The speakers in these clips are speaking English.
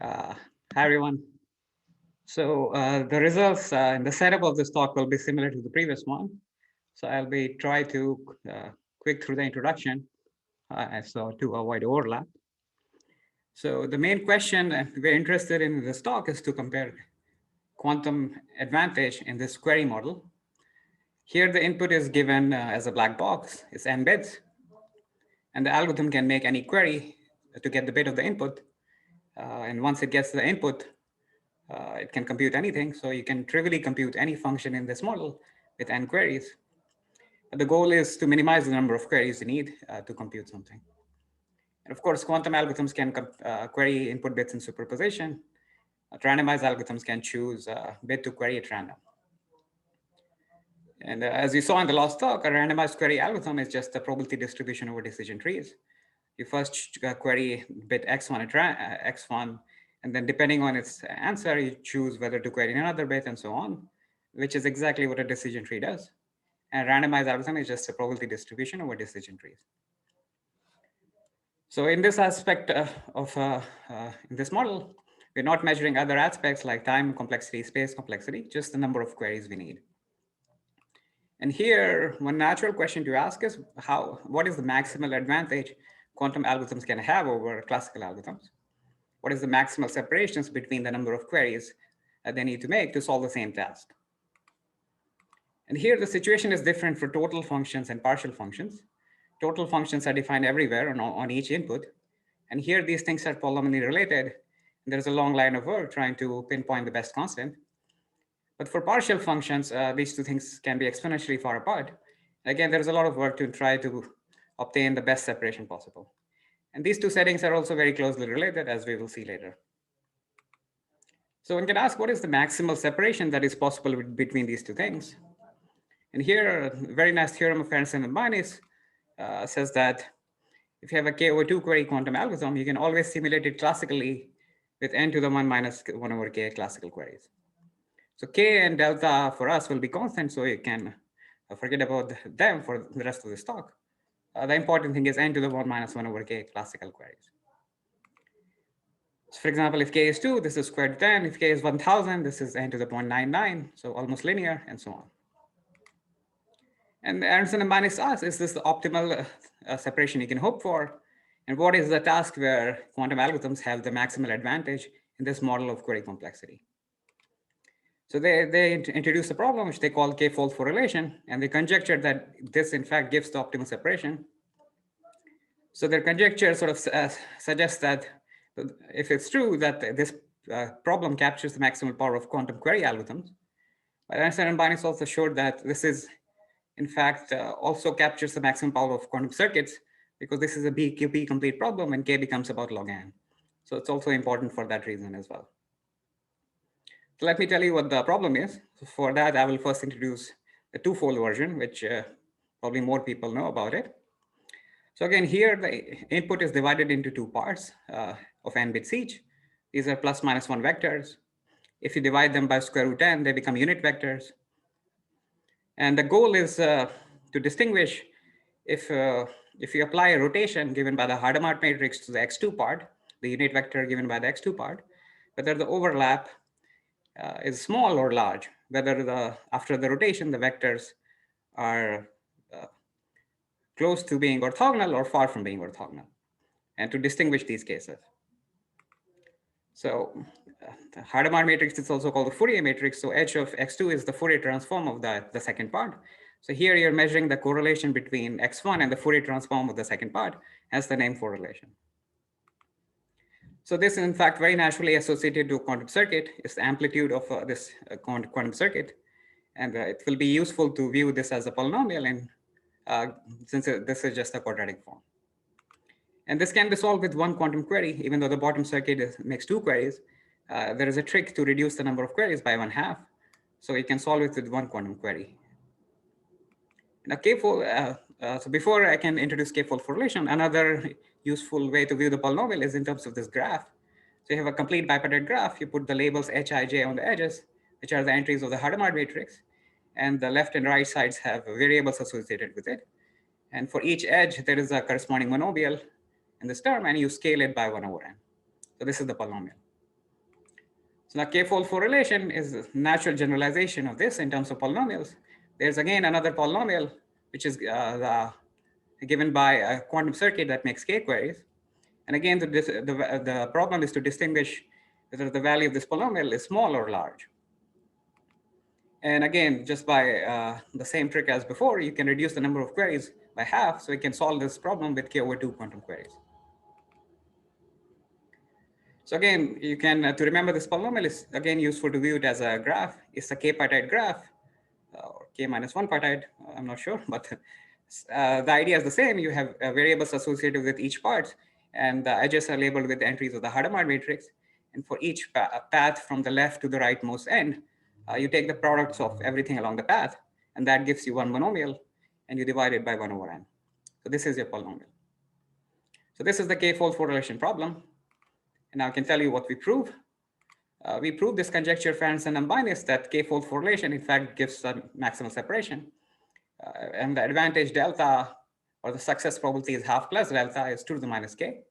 Hi, everyone. So the results in the setup of this talk will be similar to the previous one. So I'll be try to quick through the introduction so to avoid overlap. So the main question we're interested in this talk is to compare quantum advantage in this query model. Here the input is given as a black box, it's n bits, and the algorithm can make any query to get the bit of the input. And once it gets the input, it can compute anything. So you can trivially compute any function in this model with n queries. But the goal is to minimize the number of queries you need to compute something. And of course, quantum algorithms can query input bits in superposition. Randomized algorithms can choose bit to query at random. And as you saw in the last talk, a randomized query algorithm is just a probability distribution over decision trees. You first query bit x1 at x1, and then depending on its answer, you choose whether to query another bit and so on, which is exactly what a decision tree does. And randomized algorithm is just a probability distribution over decision trees. So in this aspect in this model, we're not measuring other aspects like time, complexity, space complexity, just the number of queries we need. And here, one natural question to ask is what is the maximal advantage quantum algorithms can have over classical algorithms? What is the maximal separations between the number of queries that they need to make to solve the same task? And here the situation is different for total functions and partial functions. Total functions are defined everywhere on each input. And here these things are polynomially related. There's a long line of work trying to pinpoint the best constant. But for partial functions, these two things can be exponentially far apart. Again, there's a lot of work to try to obtain the best separation possible. And these two settings are also very closely related, as we will see later. So one can ask, what is the maximal separation that is possible between these two things? And here, a very nice theorem of Aaronson and Ambainis says that if you have a k/2 query quantum algorithm, you can always simulate it classically with n to the 1 minus 1 over k classical queries. So k and delta for us will be constant, so you can forget about them for the rest of this talk. The important thing is n to the 1 minus 1 over k classical queries. So for example, if k is 2, this is square root 10. If k is 1000, this is n to the 0.99, so almost linear, and so on. And Aaronson and Ambainis asks, is this the optimal separation you can hope for? And what is the task where quantum algorithms have the maximal advantage in this model of query complexity? So they introduce a problem which they call k-fold correlation, and they conjecture that this in fact gives the optimal separation. So their conjecture sort of suggests that if it's true that this problem captures the maximal power of quantum query algorithms, but Aaronson and Ambainis also showed that this is in fact also captures the maximum power of quantum circuits, because this is a BQP complete problem and k becomes about log n. So it's also important for that reason as well. So let me tell you what the problem is. So for that, I will first introduce the twofold version, which probably more people know about it. So again, here the input is divided into two parts of n bits each. These are plus minus 1 vectors. If you divide them by square root n, they become unit vectors. And the goal is to distinguish if you apply a rotation given by the Hadamard matrix to the x2 part, the unit vector given by the x2 part, whether the overlap is small or large, whether after the rotation, the vectors are close to being orthogonal or far from being orthogonal, and to distinguish these cases. So the Hadamard matrix is also called the Fourier matrix. So h of x2 is the Fourier transform of the second part. So here you're measuring the correlation between x1 and the Fourier transform of the second part, hence the name correlation. So this is in fact very naturally associated to a quantum circuit. It's the amplitude of this quantum circuit. And it will be useful to view this as a polynomial, and since this is just a quadratic form. And this can be solved with one quantum query, even though the bottom circuit makes two queries. There is a trick to reduce the number of queries by 1/2. So you can solve it with one quantum query. Now, so before I can introduce k-fold correlation, another useful way to view the polynomial is in terms of this graph. So you have a complete bipartite graph. You put the labels hij on the edges, which are the entries of the Hadamard matrix. And the left and right sides have variables associated with it. And for each edge, there is a corresponding monomial in this term, and you scale it by 1/n. So this is the polynomial. So now k-fold correlation is a natural generalization of this in terms of polynomials. There's again another polynomial, which is given by a quantum circuit that makes k queries. And again, the problem is to distinguish whether the value of this polynomial is small or large. And again, just by the same trick as before, you can reduce the number of queries by half, so you can solve this problem with k/2 quantum queries. So again, you can, to remember this polynomial is again useful to view it as a graph. It's a k-partite graph, or k-1 partite, I'm not sure, but the idea is the same. You have variables associated with each part, and the edges are labeled with the entries of the Hadamard matrix. And for each path from the left to the rightmost end, you take the products of everything along the path, and that gives you one monomial, and you divide it by 1 over n. So this is your polynomial. So this is the k-fold correlation problem. And now I can tell you what we prove. We prove this conjecture for Aaronson and Ambainis that k-fold correlation in fact gives a maximal separation. And the advantage delta, or the success probability, is half plus delta is 2 to the minus k.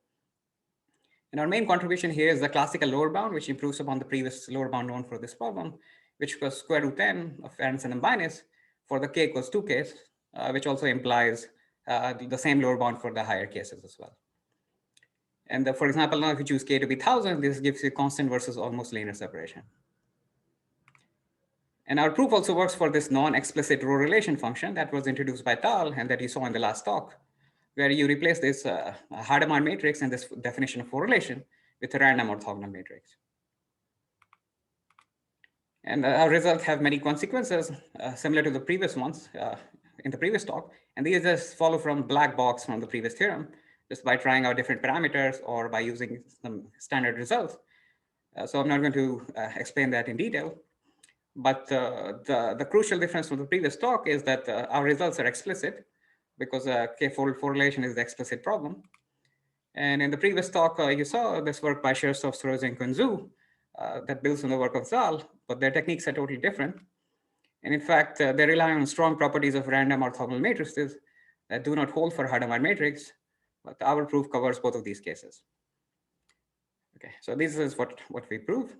And our main contribution here is the classical lower bound, which improves upon the previous lower bound known for this problem, which was square root n of Aaronson and Ambainis for the k equals 2 case, which also implies the same lower bound for the higher cases as well. And for example, now if you choose k to be 1000, this gives you constant versus almost linear separation. And our proof also works for this non-explicit Rorrelation function that was introduced by Tal and that you saw in the last talk, where you replace this Hadamard matrix and this definition of correlation with a random orthogonal matrix. And our results have many consequences similar to the previous ones in the previous talk. And these just follow from black box from the previous theorem, just by trying out different parameters or by using some standard results. So I'm not going to explain that in detail. But the crucial difference from the previous talk is that our results are explicit because k-fold correlation is the explicit problem. And in the previous talk, you saw this work by Shersov, Strozenko, and Zhu that builds on the work of Zal, but their techniques are totally different. And in fact, they rely on strong properties of random orthogonal matrices that do not hold for Hadamard matrix, but our proof covers both of these cases. Okay, so this is what we prove.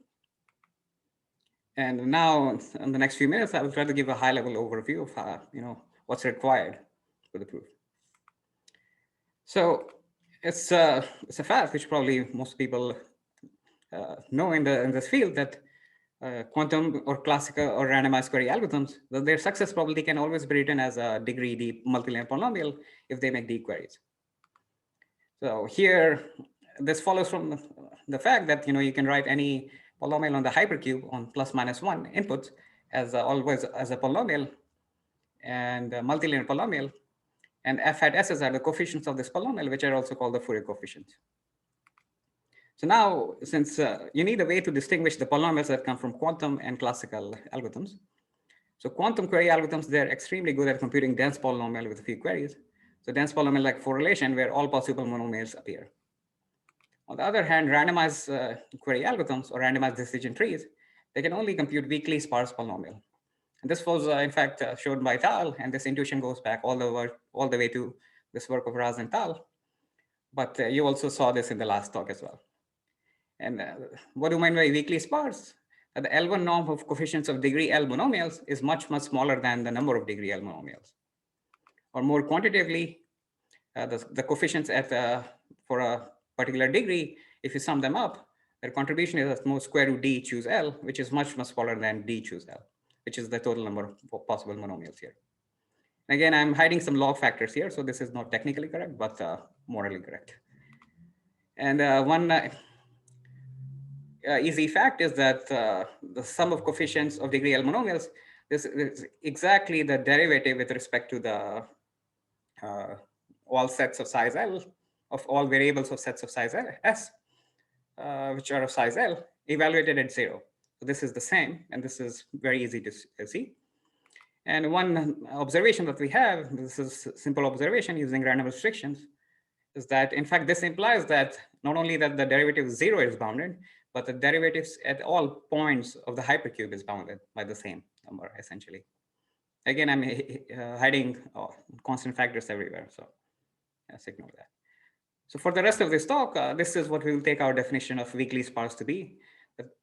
And now, in the next few minutes, I will try to give a high-level overview of what's required for the proof. So it's a fact which probably most people know in this field that quantum or classical or randomized query algorithms, their success probability can always be written as a degree d multilinear polynomial if they make d queries. So here, this follows from the fact that you can write any polynomial on the hypercube on plus minus 1 inputs as always as a polynomial and a multilinear polynomial. And f hat s's are the coefficients of this polynomial, which are also called the Fourier coefficients. So now, since you need a way to distinguish the polynomials that come from quantum and classical algorithms. So quantum query algorithms, they're extremely good at computing dense polynomial with a few queries. So dense polynomial like Fourier, where all possible monomials appear. On the other hand, randomized query algorithms or randomized decision trees, they can only compute weakly sparse polynomial. And this was, in fact, shown by Tal, and this intuition goes back all the way to this work of Raz and Tal. But you also saw this in the last talk as well. And what do I mean by weakly sparse? The L1 norm of coefficients of degree L monomials is much, much smaller than the number of degree L monomials. Or more quantitatively, the coefficients for a particular degree, if you sum them up, their contribution is at most square root d choose L, which is much, much smaller than d choose L, which is the total number of possible monomials here. Again, I'm hiding some log factors here, so this is not technically correct, but morally correct. And one easy fact is that the sum of coefficients of degree L monomials, this is exactly the derivative with respect to the all sets of size L, of all variables of sets of size S, which are of size L, evaluated at 0. So this is the same, and this is very easy to see. And one observation that we have, this is a simple observation using random restrictions, is that in fact this implies that not only that the derivative 0 is bounded, but the derivatives at all points of the hypercube is bounded by the same number, essentially. Again, I'm hiding constant factors everywhere, so let's ignore that. So for the rest of this talk, this is what we will take our definition of weakly sparse to be.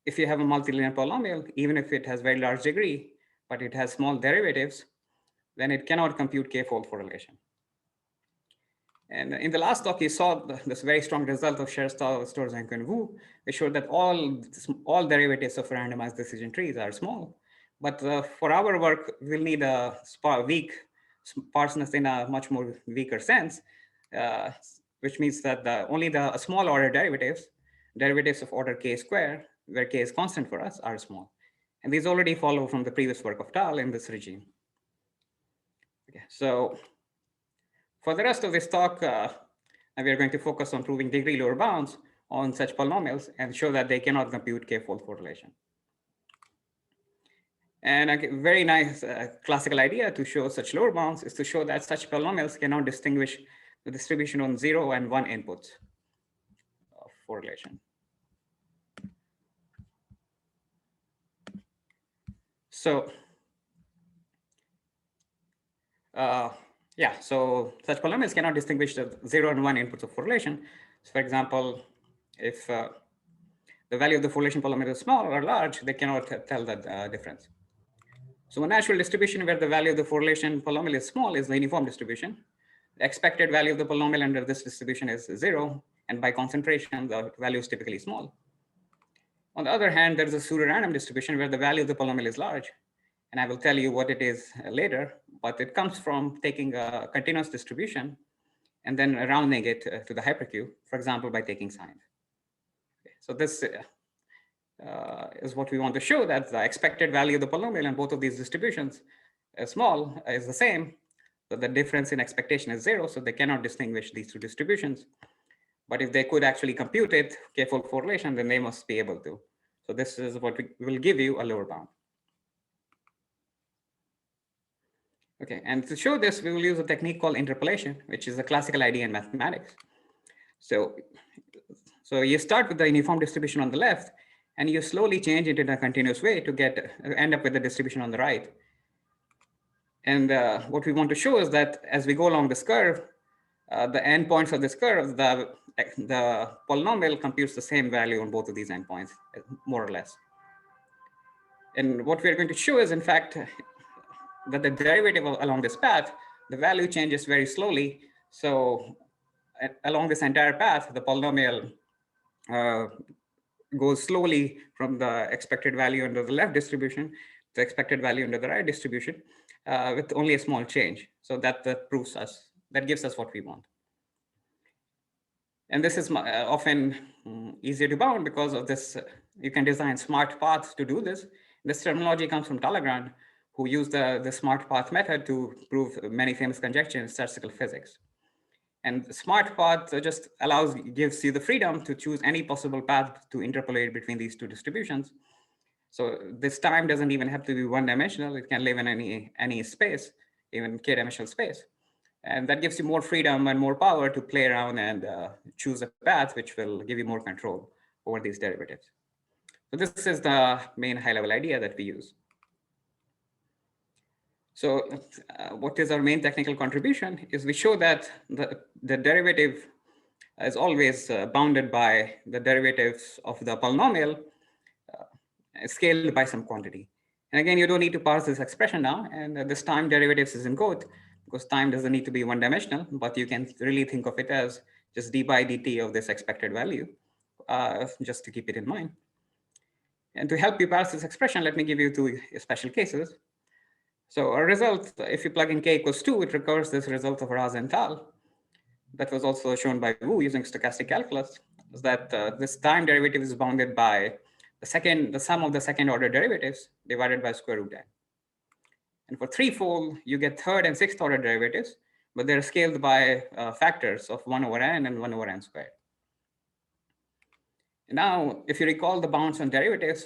if you have a multilinear polynomial, even if it has very large degree, but it has small derivatives, then it cannot compute k-fold correlation. And in the last talk, you saw this very strong result of Sherstow, Storzhenko, and Wu, which showed that all derivatives of randomized decision trees are small. But for our work, we'll need a weak sparseness in a much more weaker sense, which means that only the small order derivatives of order k square, where k is constant for us, are small. And these already follow from the previous work of Tal in this regime. Okay, so for the rest of this talk, we are going to focus on proving degree lower bounds on such polynomials and show that they cannot compute k-fold correlation. And a very nice classical idea to show such lower bounds is to show that such polynomials cannot distinguish the distribution on 0 and 1 inputs of correlation. So, yeah, so such polynomials cannot distinguish the 0 and 1 inputs of correlation. So for example, if the value of the correlation polynomial is small or large, they cannot tell the difference. So a natural distribution where the value of the correlation polynomial is small is the uniform distribution. The expected value of the polynomial under this distribution is 0, and by concentration, the value is typically small. On the other hand, there is a pseudorandom distribution where the value of the polynomial is large, and I will tell you what it is later, but it comes from taking a continuous distribution and then rounding it to the hypercube, for example, by taking signs. Okay, so this is what we want to show, that the expected value of the polynomial in both of these distributions is small, is the same. So the difference in expectation is 0, so they cannot distinguish these two distributions. But if they could actually compute it, k-fold correlation, then they must be able to. So this is what we will give you a lower bound. Okay, and to show this, we will use a technique called interpolation, which is a classical idea in mathematics. So you start with the uniform distribution on the left, and you slowly change it in a continuous way to end up with the distribution on the right. And what we want to show is that as we go along this curve, the endpoints of this curve, the polynomial computes the same value on both of these endpoints, more or less. And what we're going to show is, in fact, that the derivative along this path, the value changes very slowly. So along this entire path, the polynomial goes slowly from the expected value under the left distribution to expected value under the right distribution with only a small change. So that gives us what we want. And this is often easier to bound because of this. You can design smart paths to do this. This terminology comes from Talleyrand, who used the smart path method to prove many famous conjectures in statistical physics. And the smart path just gives you the freedom to choose any possible path to interpolate between these two distributions. So this time doesn't even have to be one-dimensional. It can live in any space, even k-dimensional space. And that gives you more freedom and more power to play around and choose a path which will give you more control over these derivatives. So this is the main high-level idea that we use. So what is our main technical contribution is we show that the derivative is always bounded by the derivatives of the polynomial scaled by some quantity. And again, you don't need to parse this expression now, and this time derivatives is in quote, because time doesn't need to be one-dimensional, but you can really think of it as just d by dt of this expected value, just to keep it in mind. And to help you parse this expression, let me give you two special cases. So a result, if you plug in k equals 2, it recovers this result of Raz and Tal. That was also shown by Wu using stochastic calculus, is that this time derivative is bounded by the sum of the second order derivatives divided by square root n. And for threefold, you get third and sixth order derivatives, but they're scaled by factors of 1 over n and 1 over n squared. Now, if you recall the bounds on derivatives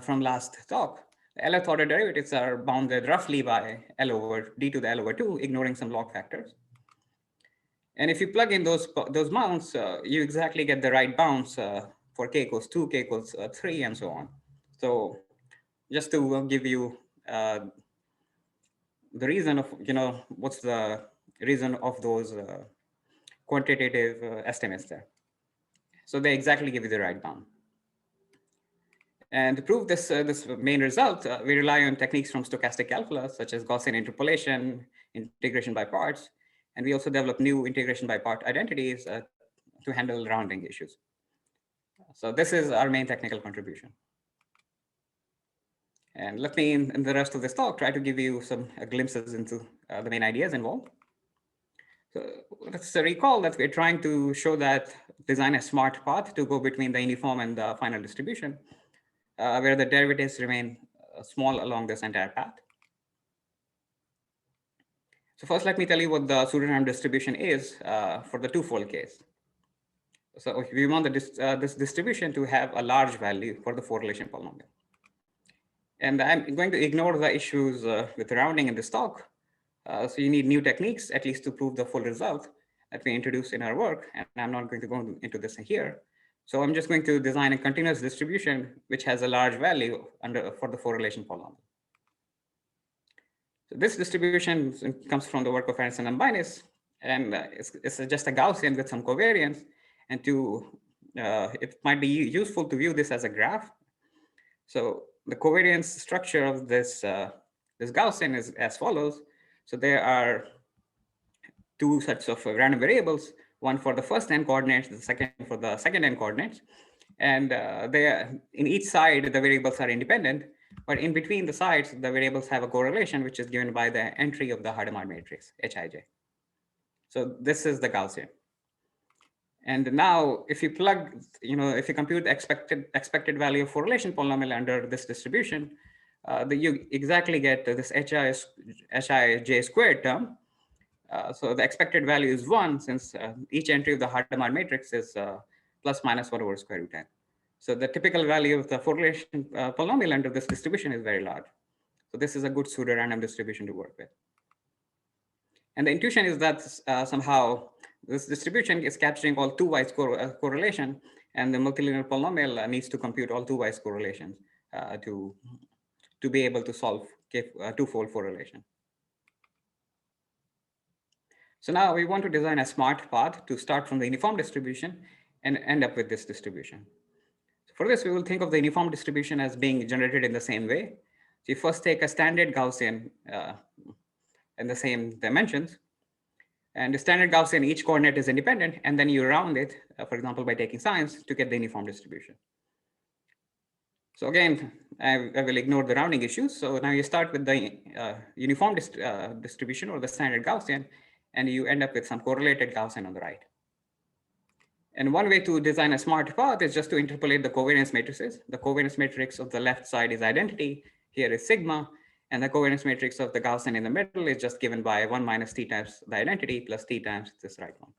from last talk, the Lth order derivatives are bounded roughly by L over d to the L over 2, ignoring some log factors. And if you plug in those bounds, you exactly get the right bounds for k equals 2, k equals 3, and so on. So just to give you the reason of, what's the reason of those quantitative estimates there. So they exactly give you the right bound. And to prove this, this main result, we rely on techniques from stochastic calculus, such as Gaussian interpolation, integration by parts, and we also develop new integration by part identities to handle rounding issues. So this is our main technical contribution. And let me, in the rest of this talk, try to give you some glimpses into the main ideas involved. So let's recall that we're trying to show that design a smart path to go between the uniform and the final distribution, where the derivatives remain small along this entire path. So first, let me tell you what the pseudorandom distribution is for the twofold case. So if we want this distribution to have a large value for the Fourier polynomial. And I'm going to ignore the issues with rounding in this talk. So you need new techniques, at least to prove the full result that we introduced in our work. And I'm not going to go into this here. So I'm just going to design a continuous distribution which has a large value for the Fourier polynomial. So this distribution comes from the work of Aaronson and Ambainis, and it's just a Gaussian with some covariance. And it might be useful to view this as a graph. So the covariance structure of this Gaussian is as follows. So there are two sets of random variables, one for the first n coordinates, the second for the second n coordinates. And in each side, the variables are independent, but in between the sides, the variables have a correlation, which is given by the entry of the Hadamard matrix, Hij. So this is the Gaussian. And now if you plug, if you compute the expected value of Rorrelation polynomial under this distribution, you exactly get this Hij squared term. So the expected value is 1, since each entry of the Hadamard matrix is plus minus 1 over square root n. So the typical value of the Rorrelation polynomial under this distribution is very large. So this is a good pseudo-random distribution to work with. And the intuition is that somehow this distribution is capturing all two-wise correlation, and the multilinear polynomial needs to compute all two-wise correlations to be able to solve twofold correlation. So now we want to design a smart path to start from the uniform distribution and end up with this distribution. So for this, we will think of the uniform distribution as being generated in the same way. So you first take a standard Gaussian in the same dimensions. And the standard Gaussian, each coordinate is independent, and then you round it, for example, by taking signs to get the uniform distribution. So again, I will ignore the rounding issues. So now you start with the uniform distribution or the standard Gaussian, and you end up with some correlated Gaussian on the right. And one way to design a smart path is just to interpolate the covariance matrices. The covariance matrix of the left side is identity. Here is sigma. And the covariance matrix of the Gaussian in the middle is just given by 1 minus t times the identity plus t times this right one.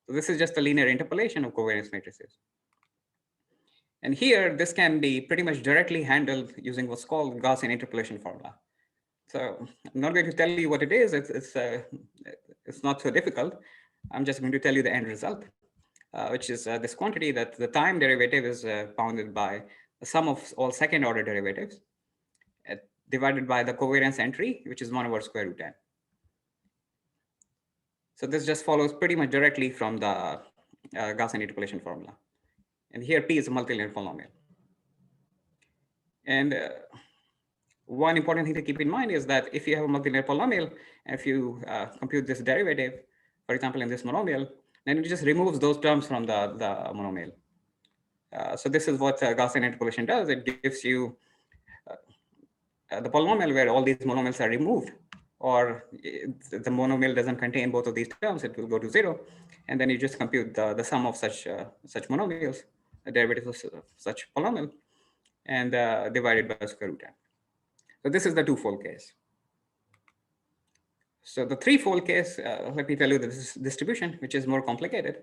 So this is just a linear interpolation of covariance matrices. And here, this can be pretty much directly handled using what's called Gaussian interpolation formula. So I'm not going to tell you what it is. It's not so difficult. I'm just going to tell you the end result, which is this quantity that the time derivative is bounded by the sum of all second order derivatives divided by the covariance entry, which is 1 over square root n. So this just follows pretty much directly from the Gaussian interpolation formula. And here P is a multilinear polynomial. And one important thing to keep in mind is that if you have a multilinear polynomial, if you compute this derivative, for example, in this monomial, then it just removes those terms from the monomial. So this is what Gaussian interpolation does. It gives you the polynomial where all these monomials are removed, or the monomial doesn't contain both of these terms, it will go to 0. And then you just compute the sum of such monomials, the derivative of such polynomial, and divided by square root n. So this is the twofold case. So the threefold case, let me tell you this distribution, which is more complicated.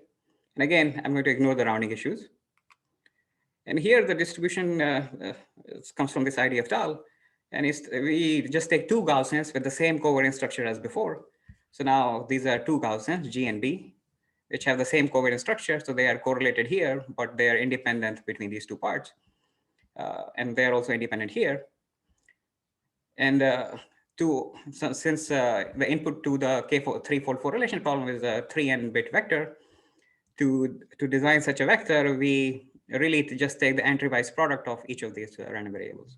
And again, I'm going to ignore the rounding issues. And here the distribution comes from this idea of tal. And we just take two Gaussians with the same covariance structure as before. So now these are two Gaussians, G and B, which have the same covariance structure. So they are correlated here, but they are independent between these two parts. And they are also independent here. And since the input to the threefold Rorrelation problem is a 3n bit vector, to design such a vector, we really to just take the entry-wise product of each of these random variables.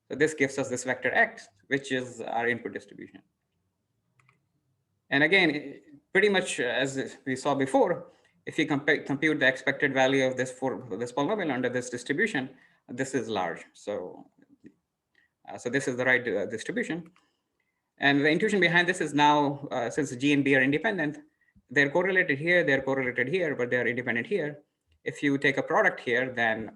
So this gives us this vector x, which is our input distribution. And again, pretty much as we saw before, if you compute the expected value of this polynomial under this distribution, this is large. So this is the right distribution. And the intuition behind this is now, since G and B are independent, they're correlated here, but they're independent here. If you take a product here, then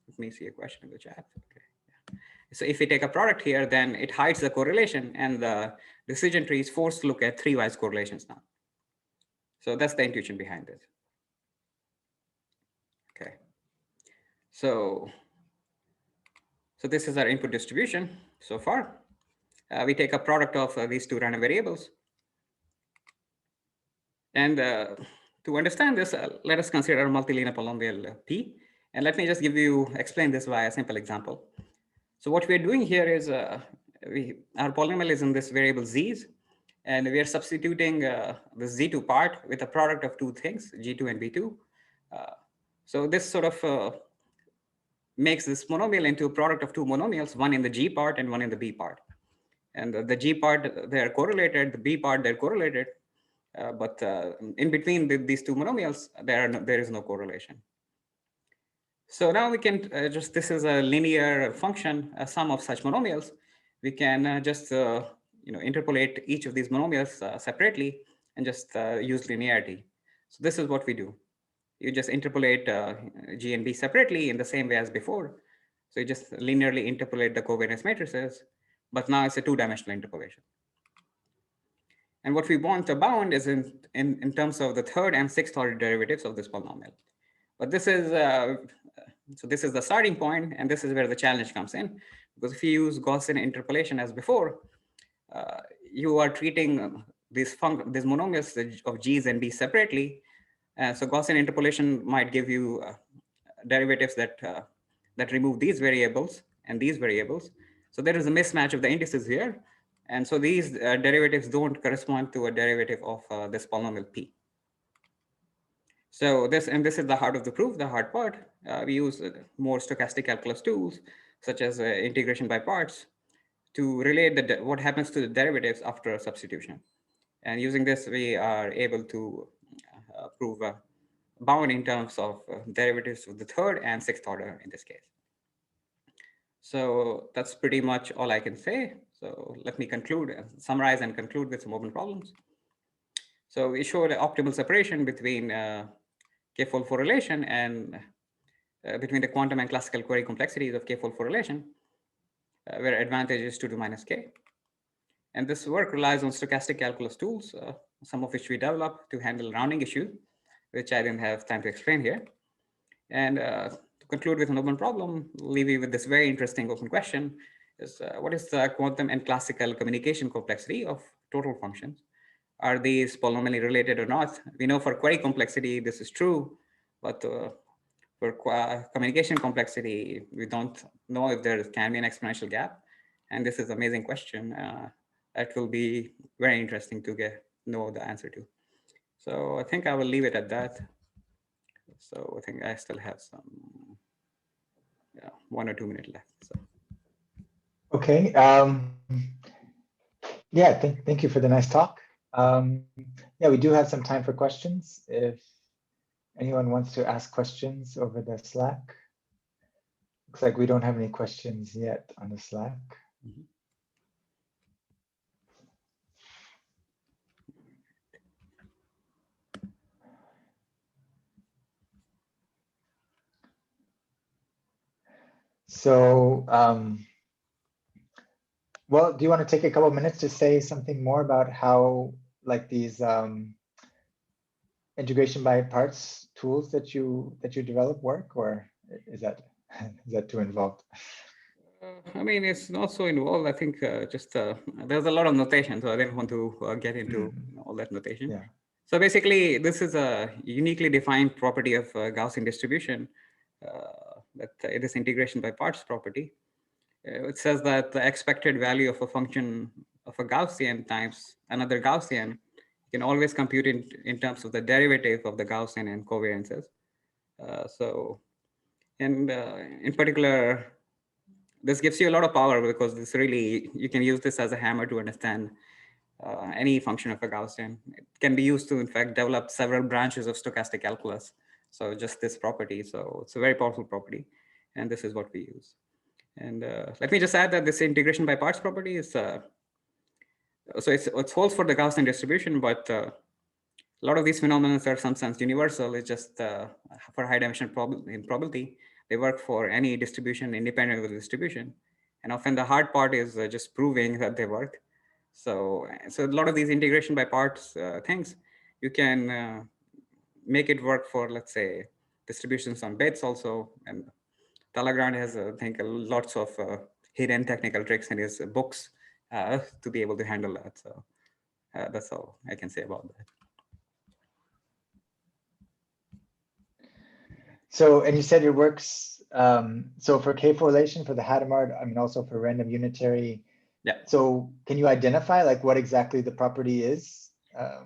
let me see a question in the chat. Okay. So if we take a product here, then it hides the correlation, and the decision tree is forced to look at 3-wise correlations now. So that's the intuition behind it. Okay. So this is our input distribution so far. We take a product of these two random variables. And to understand this, let us consider a multilinear polynomial P. And let me just explain this by a simple example. So what we're doing here is our polynomial is in this variable z's, and we are substituting the z2 part with a product of two things, g2 and b2. So this sort of makes this monomial into a product of two monomials, one in the g part and one in the b part. And the g part, they're correlated, the b part, they're correlated. But in between these two monomials, there is no correlation. So now we can this is a linear function, a sum of such monomials. We can just interpolate each of these monomials separately and just use linearity. So this is what we do. You just interpolate G and B separately in the same way as before. So you just linearly interpolate the covariance matrices, but now it's a two-dimensional interpolation. And what we want to bound is in terms of the third and sixth order derivatives of this polynomial. But this is so this is the starting point, and this is where the challenge comes in, because if you use Gaussian interpolation as before, you are treating these monomials of G's and B's separately. So Gaussian interpolation might give you derivatives that remove these variables and these variables. So there is a mismatch of the indices here. And so these derivatives don't correspond to a derivative of this polynomial P. So this is the heart of the proof, the hard part. We use more stochastic calculus tools, such as integration by parts, to relate what happens to the derivatives after a substitution. And using this, we are able to prove bound in terms of derivatives of the third and sixth order in this case. So that's pretty much all I can say. So let me summarize and conclude with some open problems. So we showed optimal separation between k-fold correlation and between the quantum and classical query complexities of k-fold correlation, where advantage is 2 to minus k. And this work relies on stochastic calculus tools, some of which we developed to handle rounding issues, which I didn't have time to explain here. And to conclude with an open problem, leave you with this very interesting open question: is what is the quantum and classical communication complexity of total functions? Are these polynomially related or not? We know for query complexity, this is true, but for communication complexity, we don't know if there can be an exponential gap. And this is an amazing question that will be very interesting to know the answer to. So I think I will leave it at that. So I think I still have some 1 or 2 minutes left. So. Okay. Yeah, thank you for the nice talk. Yeah, we do have some time for questions. If anyone wants to ask questions over the Slack. Looks like we don't have any questions yet on the Slack. Mm-hmm. So, well, do you want to take a couple of minutes to say something more about how, like, these integration by parts tools that you develop work, or is that too involved? I mean, it's not so involved. I think just there's a lot of notation, so I didn't want to get into all that notation. Yeah. So basically, this is a uniquely defined property of Gaussian distribution, that it is integration by parts property. It says that the expected value of a function of a Gaussian times another Gaussian can always compute in terms of the derivative of the Gaussian and covariances. And in particular, this gives you a lot of power because this really, you can use this as a hammer to understand any function of a Gaussian. It can be used to, in fact, develop several branches of stochastic calculus. So just this property. So it's a very powerful property. And this is what we use. And let me just add that this integration by parts property is, so it holds for the Gaussian distribution, but a lot of these phenomena are in some sense universal. It's just for high dimensional probability, they work for any distribution independent of the distribution. And often the hard part is just proving that they work. So a lot of these integration by parts things, you can make it work for, let's say, distributions on bits also. And Talagrand has, I think, lots of hidden technical tricks in his books to be able to handle that. So that's all I can say about that. So, and you said your works, so for k-Forrelation, for the Hadamard, I mean, also for random unitary. Yeah. So can you identify like what exactly the property is?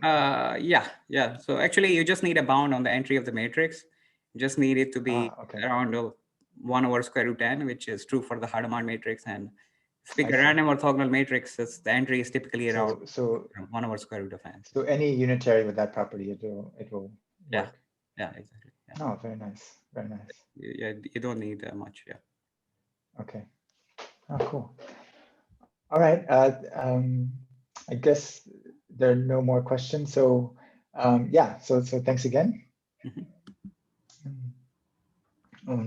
Yeah. So actually, you just need a bound on the entry of the matrix. You just need it to be Okay. around 1 over square root n, which is true for the Hadamard matrix. And speak a see. random orthogonal matrix, the entry is typically around So 1 over square root of n. so any unitary with that property, it will Yeah. work. Yeah, exactly. Yeah. Oh, very nice. Very nice. You don't need much. Yeah. Okay. Oh, cool. All right. I guess there are no more questions. So yeah. So thanks again. Mhm.